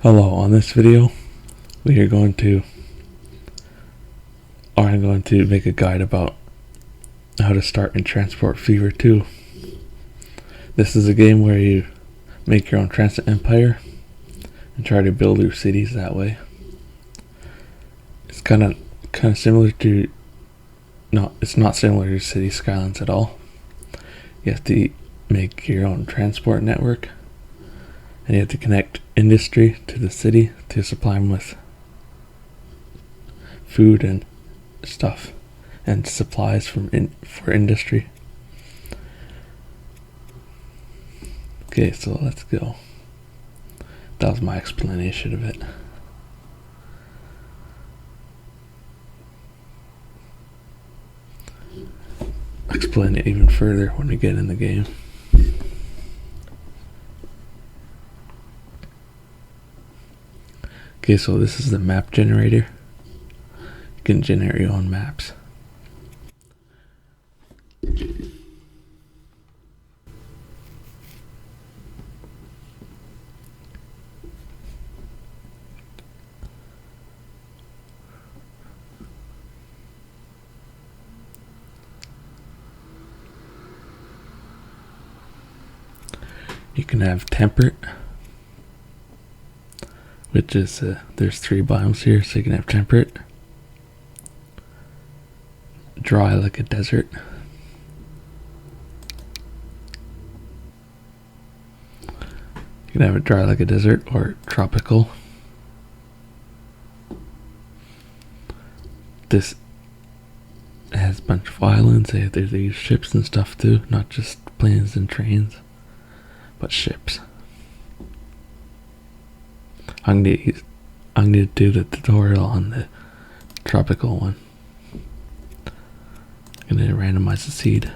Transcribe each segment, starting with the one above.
Hello, on this video I'm going to make a guide about how to start in Transport Fever 2. This is a game where you make your own transit empire and try to build your cities that way. It's kind of similar to, no, it's not similar to City Skylines at all. You have to make your own transport network, and you have to connect industry to the city to supply them with food and stuff and supplies for industry. Okay, so let's go. That was my explanation of it. Explain it even further when we get in the game. Okay, so this is the map generator. You can generate your own maps. You can have temperate, which is there's 3 biomes here, so you can have temperate, dry like a desert, you can have it dry like a desert, or tropical. This has a bunch of islands. They use ships and stuff too, not just planes and trains, but ships. I'm gonna do the tutorial on the tropical one. I'm gonna randomize the seed.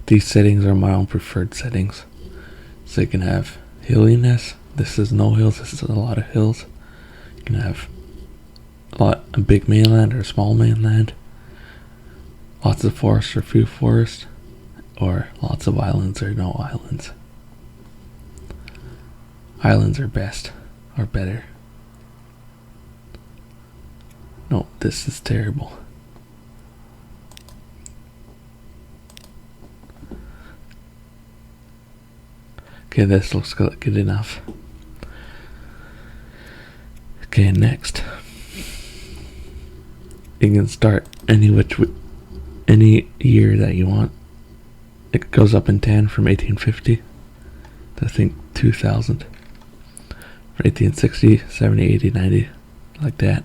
These settings are my own preferred settings. So you can have hilliness. This is no hills. This is a lot of hills. You can have a big mainland or a small mainland. Lots of forest or few forest. Or lots of islands or no islands. Islands are best or better. No, this is terrible. Okay, this looks good enough. Okay, next. You can start any year that you want. It goes up in 10 from 1850 to I think 2000. From 1860, 70, 80, 90, like that.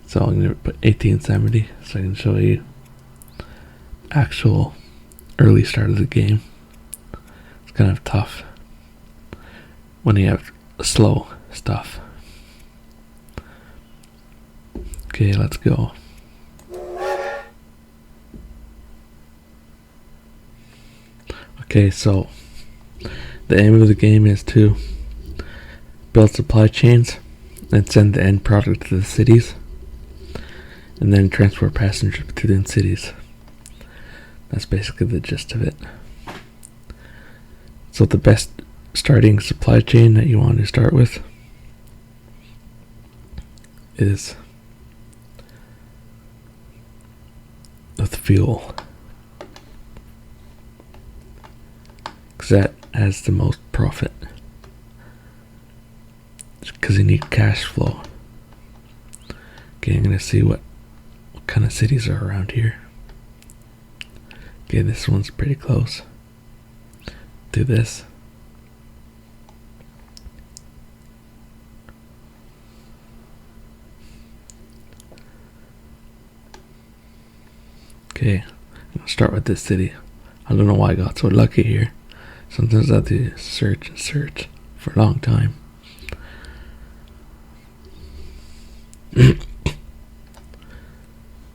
So I'm going to put 1870 so I can show you actual early start of the game. It's kind of tough when you have slow stuff. Okay, let's go. Okay, so the aim of the game is to build supply chains and send the end product to the cities, and then transport passengers between cities. That's basically the gist of it. So the best starting supply chain that you want to start with is with fuel, because that has the most profit, because you need cash flow. Okay, I'm going to see what kind of cities are around here. Okay, this one's pretty close. Do this. Okay, I'm going to start with this city. I don't know why I got so lucky here. Sometimes I have to search and search for a long time.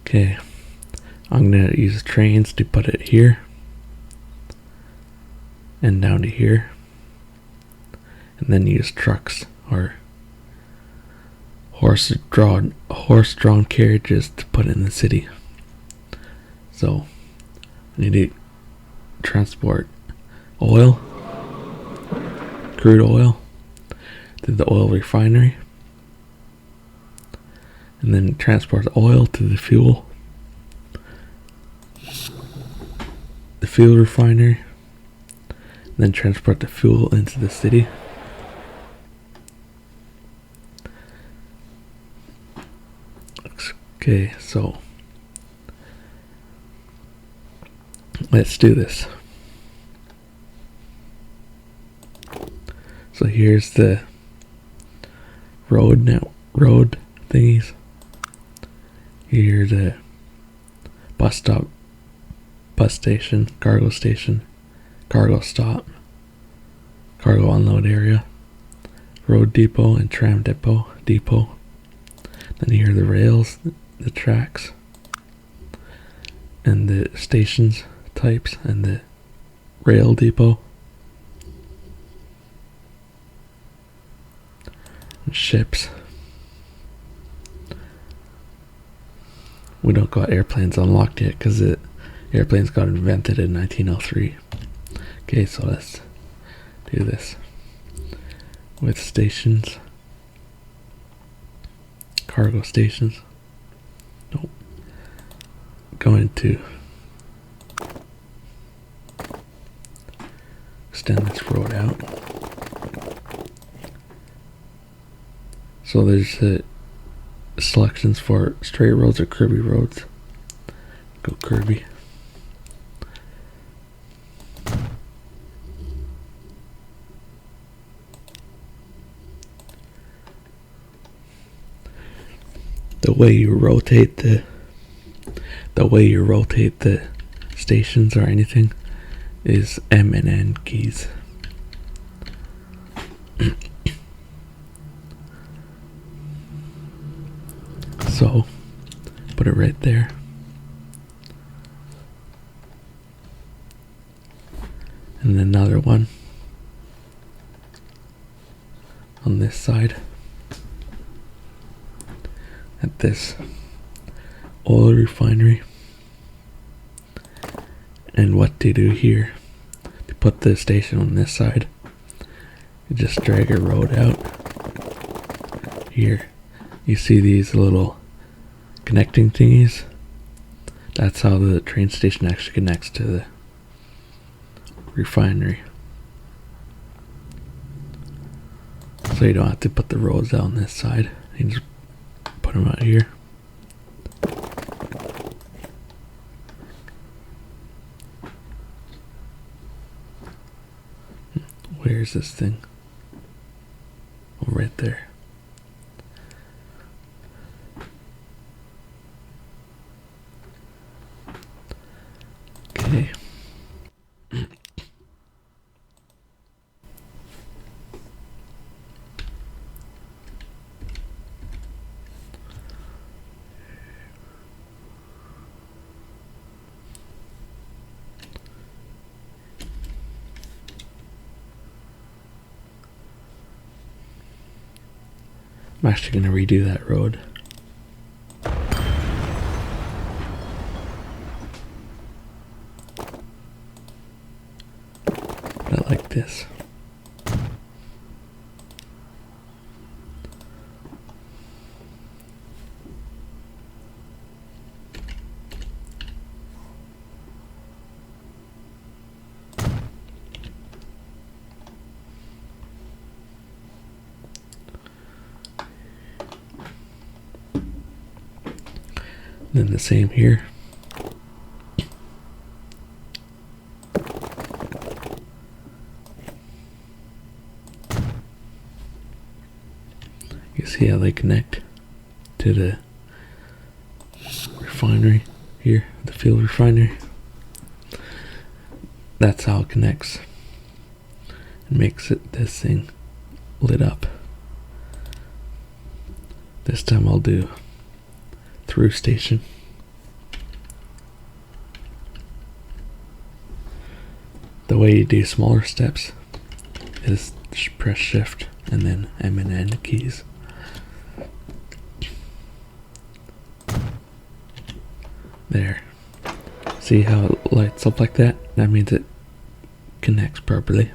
Okay, I'm going to use trains to put it here and down to here, and then use trucks or horse-drawn carriages to put in the city. So I need to transport oil, crude oil, to the oil refinery, and then transport the oil to the fuel refinery, and then transport the fuel into the city. Okay, so let's do this. So here's the road thingies. Here's the bus stop, bus station, cargo stop, cargo unload area, road depot and tram depot. Then here are the rails, the tracks, and the stations types, and the rail depot. And ships. We don't got airplanes unlocked yet because airplanes got invented in 1903. Okay, so let's do this with stations, cargo stations. Nope. Going to extend this road out. So there's selections for straight roads or curvy roads. Go curvy. The way you rotate the stations or anything is M and N keys. So put it right there. And another one on this side at this oil refinery. And what to do here, to put the station on this side, you just drag a road out. Here you see these little connecting thingies. That's how the train station actually connects to the refinery. So you don't have to put the roads out on this side. You just put them out here. Where's this thing? Oh, right there. Okay. I'm actually going to redo that road. I like this. Then the same here. You see how they connect to the refinery here, the fuel refinery. That's how it connects and makes it this thing lit up. This time I'll do through station. The way you do smaller steps is press shift and then M and N keys. There. See how it lights up like that? That means it connects properly.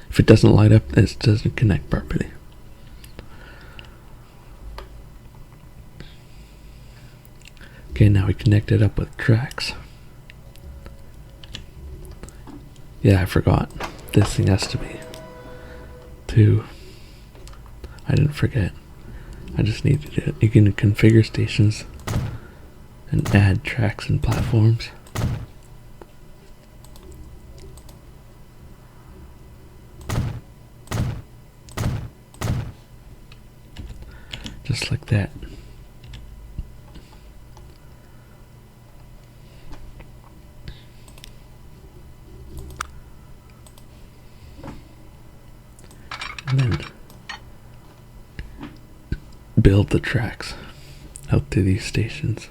If it doesn't light up, it doesn't connect properly. Okay, now we connect it up with tracks. Yeah, I forgot. This thing has to be 2. I didn't forget. I just needed it. You can configure stations and add tracks and platforms. Just like that. And then build the tracks out to these stations.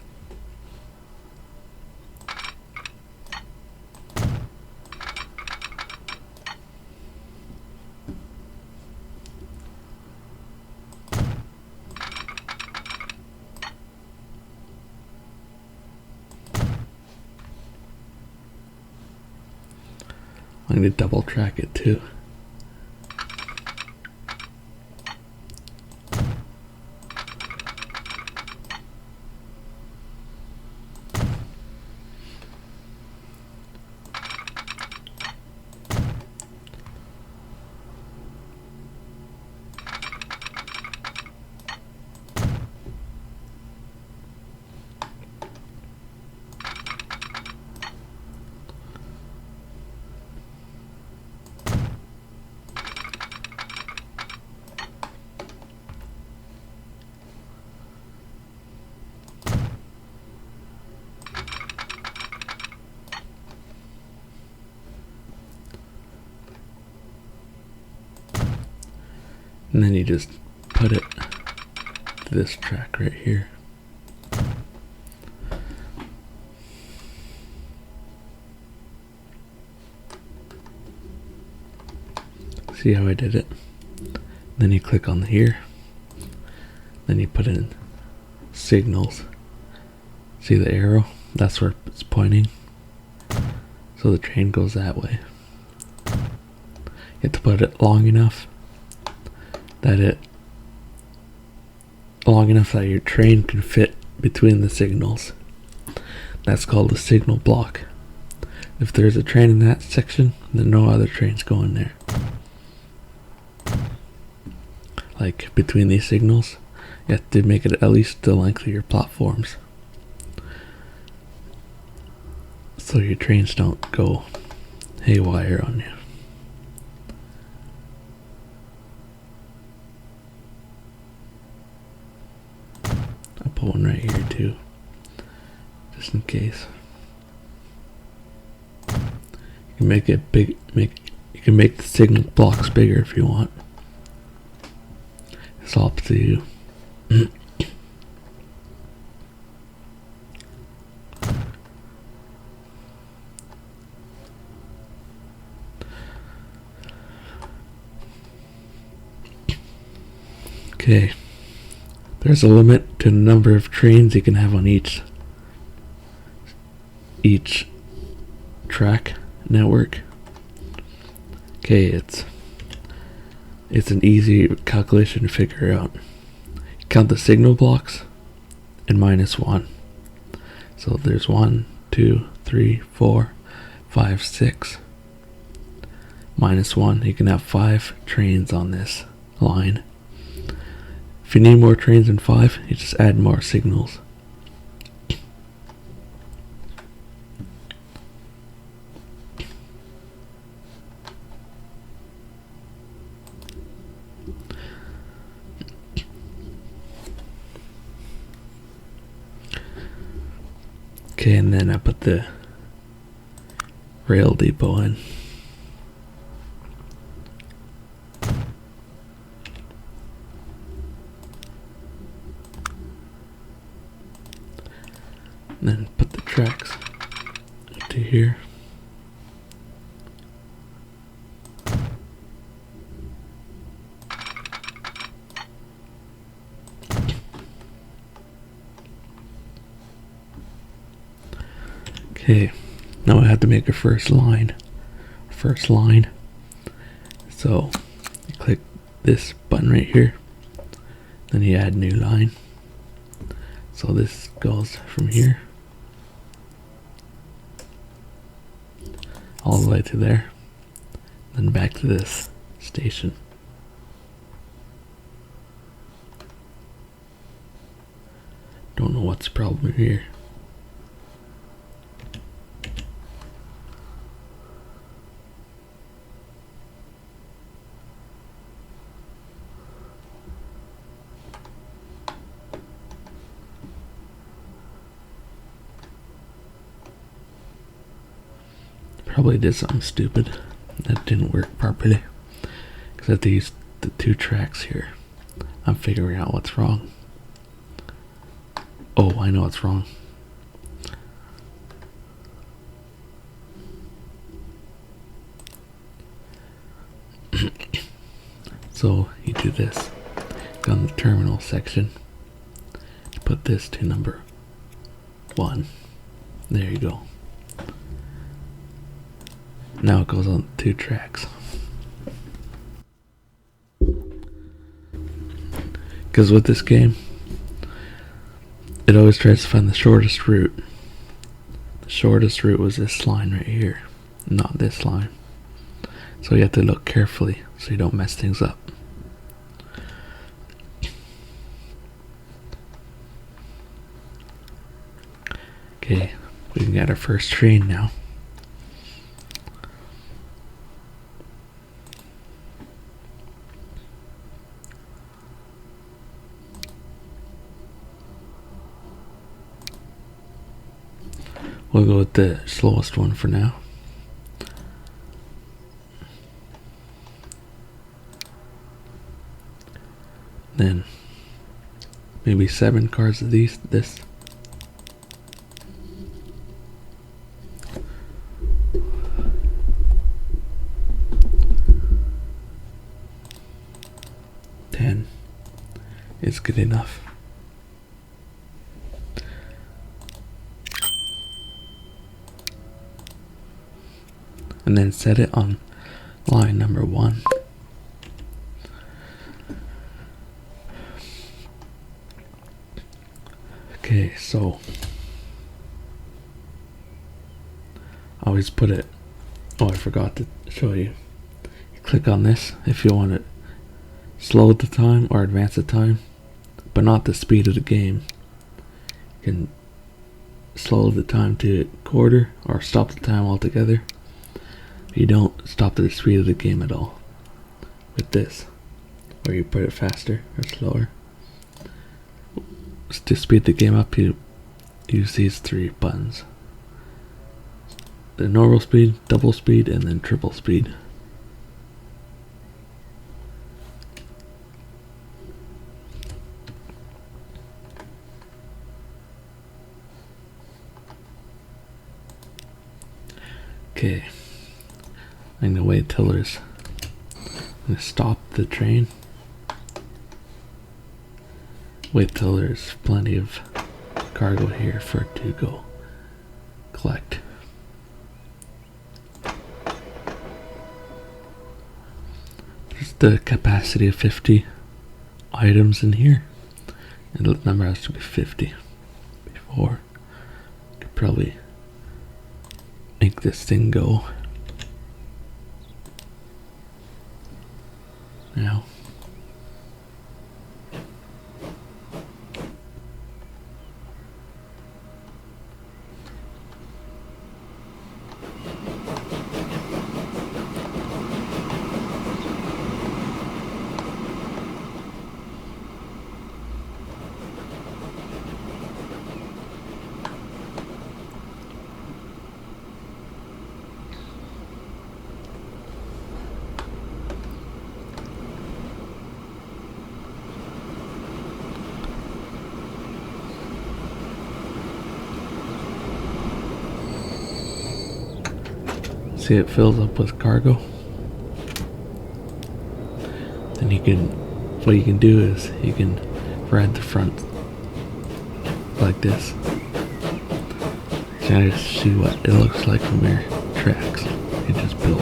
I'm going to double track it too. And then you just put it to this track right here. See how I did it? Then you click on here. Then you put in signals. See the arrow? That's where it's pointing. So the train goes that way. You have to put it long enough that your train can fit between the signals. That's called a signal block. If there's a train in that section, then no other trains go in there. Like between these signals, you have to make it at least the length of your platforms, so your trains don't go haywire on you. I'll put one right here too, just in case. You can make it big. You can make the signal blocks bigger if you want. It's all up to you. Okay. There's a limit to the number of trains you can have on each track network. Okay, it's an easy calculation to figure out. Count the signal blocks and -1. So there's 1, 2, 3, 4, 5, 6. -1. You can have 5 trains on this line. If you need more trains than 5, you just add more signals. Okay, and then I put the rail depot in. And then put the tracks to here. Okay, now I have to make a first line. First line. So you click this button right here. Then you add new line. So this goes from here all the way to there. Then back to this station. Don't know what's the problem here. Probably did something stupid that didn't work properly, because I have to use the 2 tracks here. I'm figuring out what's wrong. Oh, I know what's wrong. So you do this. Go on the terminal section. Put this to number 1. There you go. Now it goes on 2 tracks. Because with this game, it always tries to find the shortest route. The shortest route was this line right here, not this line. So you have to look carefully so you don't mess things up. Okay, we can get our first train now. We'll go with the slowest one for now. Then maybe 7 cars of this. Is good enough. And then set it on line number 1. Okay, so I always put it. Oh, I forgot to show you. You click on this if you want to slow the time or advance the time, but not the speed of the game. You can slow the time to quarter or stop the time altogether. You don't stop the speed of the game at all with this, or you put it faster or slower. To speed the game up, you use these 3 buttons: the normal speed, double speed, and then triple speed. Okay, I'm gonna wait till I'm gonna stop the train. Wait till there's plenty of cargo here for it to go collect. There's the capacity of 50 items in here, and the number has to be 50 before. Could probably make this thing go now. See, it fills up with cargo. Then what you can do is you can ride the front like this. Can I see what it looks like from your tracks you just built?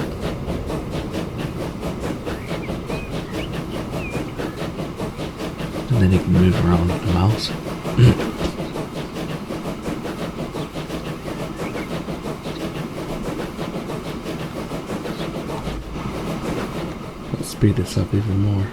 And then you can move around with the mouse. Let's speed this up even more.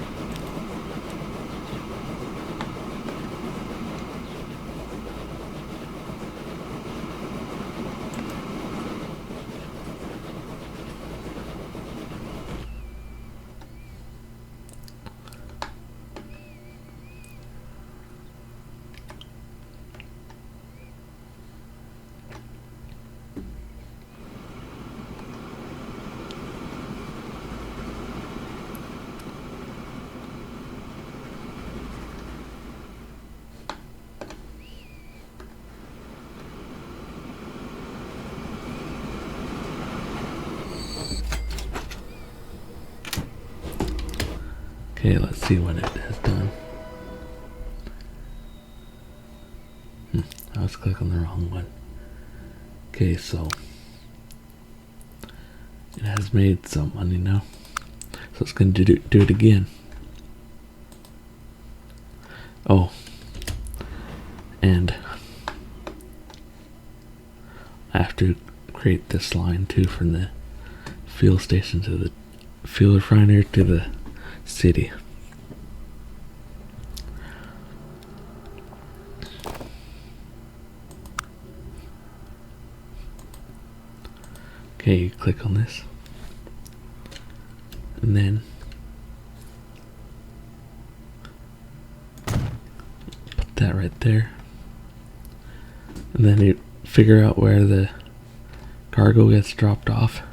Okay, let's see what it has done. I was clicking the wrong one. Okay, so it has made some money now. So it's going to do it again. Oh, and I have to create this line too from the fuel station to the fuel refinery to the city. Okay, you click on this, and then put that right there, and then you figure out where the cargo gets dropped off.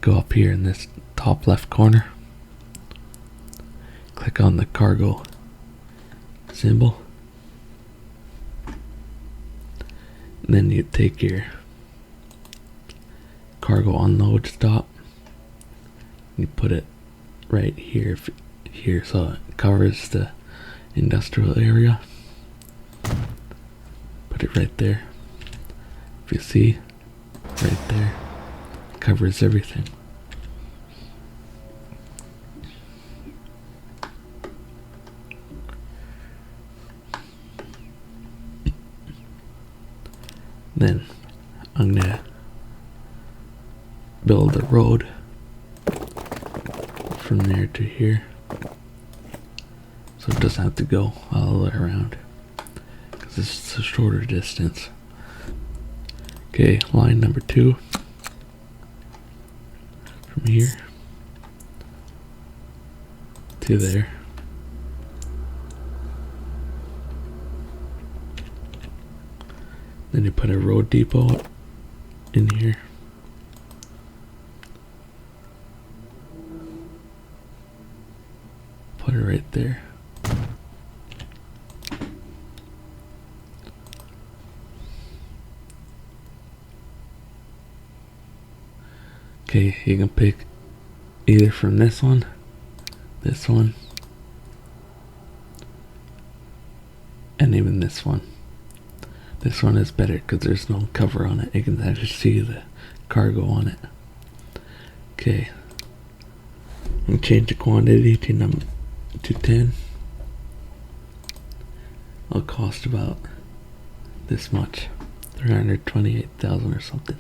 Go up here in this top left corner, click on the cargo symbol, and then you take your cargo unload stop, you put it right here so it covers the industrial area. Put it right there. If you see, right there, covers everything. Then I'm gonna build a road from there to here, so it doesn't have to go all the way around, because this is a shorter distance. Okay, line number 2 from here to there. Then you put a road depot in here. Put it right there. Okay, you can pick either from this one, and even this one. This one is better because there's no cover on it. You can actually see the cargo on it. Okay, and change the quantity to 10. It'll cost about this much, 328,000 or something.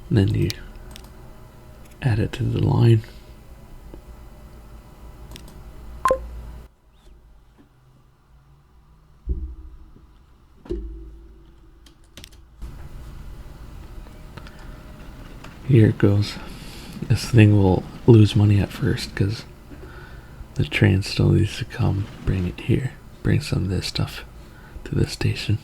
And then you add it to the line. Here it goes. This thing will lose money at first because the train still needs to come bring it here, bring some of this stuff to the station.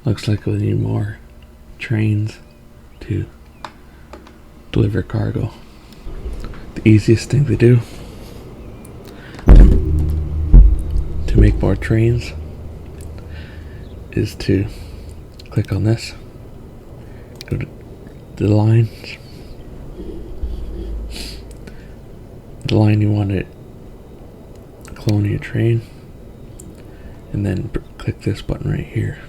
Looks like we need more trains to deliver cargo. The easiest thing to do to make more trains is to click on this, go to the lines, the line you want to clone your train, and then click this button right here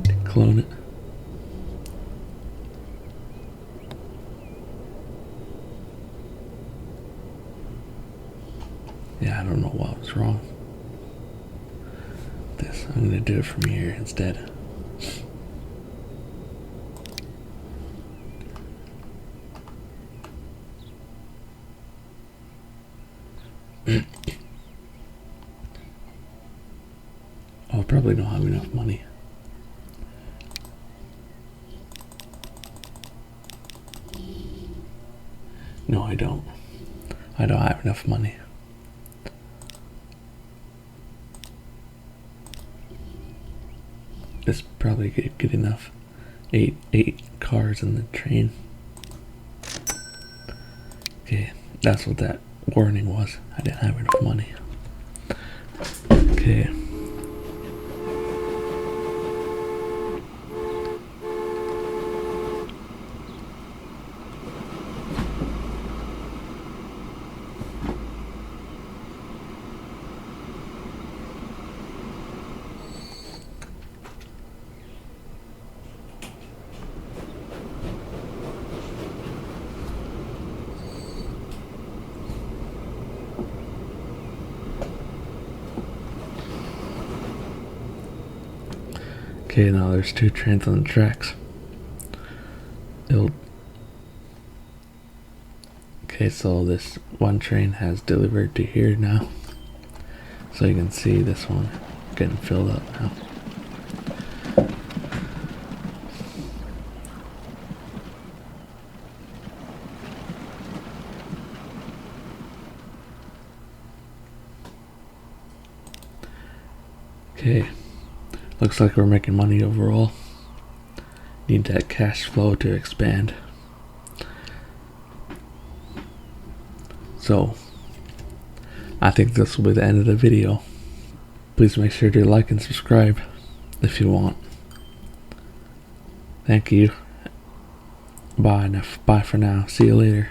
to clone it. Yeah, I don't know what was wrong. This, I'm gonna do it from here instead. I'll probably don't have enough money. No, I don't. I don't have enough money. It's probably good enough. Eight cars in the train. Okay, that's what that warning was. I didn't have enough money. Okay. Okay, now there's two trains on the tracks. Okay, so this one train has delivered to here now. So you can see this one getting filled up now. Okay, looks like we're making money overall. Need that cash flow to expand. So, I think this will be the end of the video. Please make sure to like and subscribe if you want. Thank you. Bye for now. See you later.